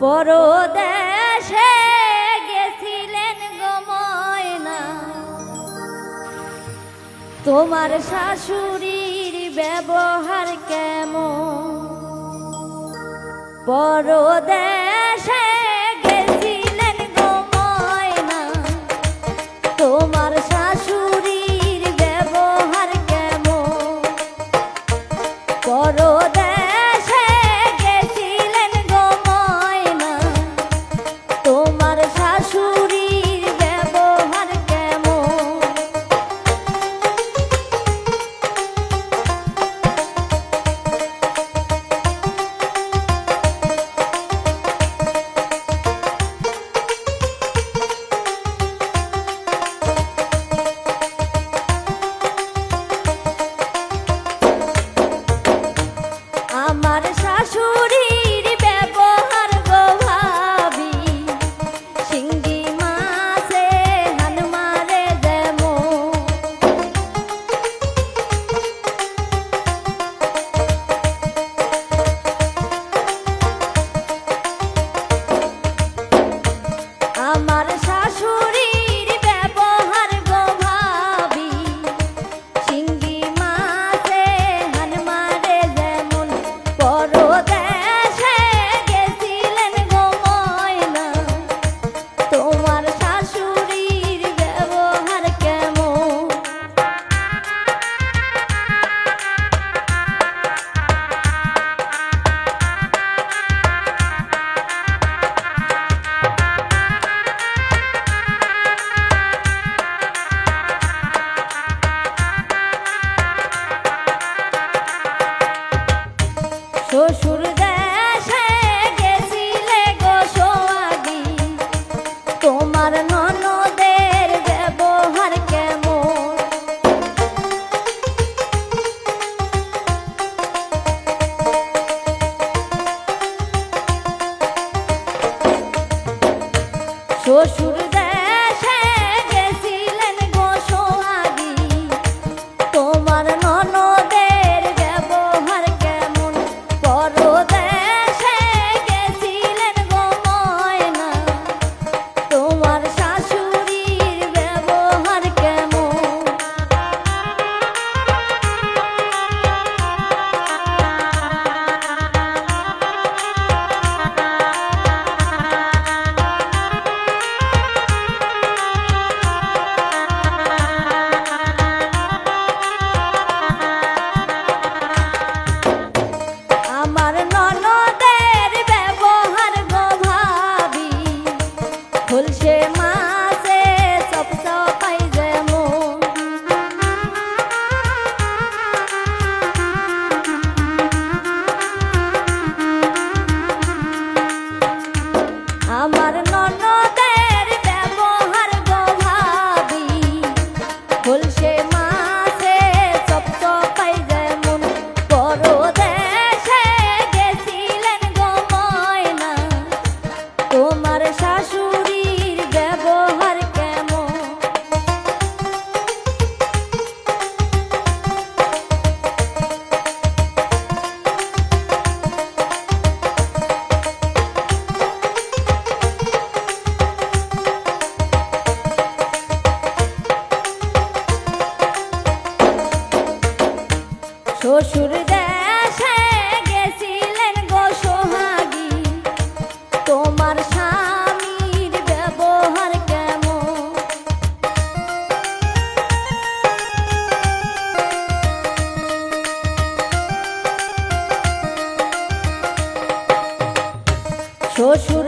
পরদেশে গেছিলেন গো ময়না, তোমার শাশুড়ির ব্যবহার কেমন? পরদেশে গেছিলেন গো ময়না, তোমার শাশুড়ির ব্যবহার কেমন? পরদেশে গেছিলেন গো ময়না, তোমার শাশুড়ির ব্যবহার কেমন? আমার শাশুড়ির ব্যবহার গো ভাবি, শিঙ্গি মাছে হান মারে যেমন। আমার শাশুড়ির ব্যবহার গো ভাবি, শিঙ্গি মাছে হান মারে যেমন। পরদেশে গেছিলেন গো ময়না, তোমার শাশুড়ির ব্যবহার কেমন? শ্বশুর দেশে গেছিলে গো সোহাগী, তোমার ননদের ব্যবহার কেমন? শ্বশুর দেশে গেছিলেন গো সোহাগী, তোমার ননদের ব্যবহার কেমন? পরদেশে গেছিলেন গো ময়না, তোমার শাশুড়ির ব্যবহার কেমন? আমার ননদের ব্যবহার গো ভাবি, খুলছে মাছে সব সবাই যেমন। আমার ননদের ব্যবহার গো ভাবি, খুলছে মাছে সব সবাই যেমন। পরদেশে গেছিলেন গো ময়না, তোমার শাশুড়ির ব্যবহার কেমন? শ্বশুর দেশে গেছিলেন গো সোহাগী, তোমার স্বামীর ব্যবহার কেমন? শ্বশুর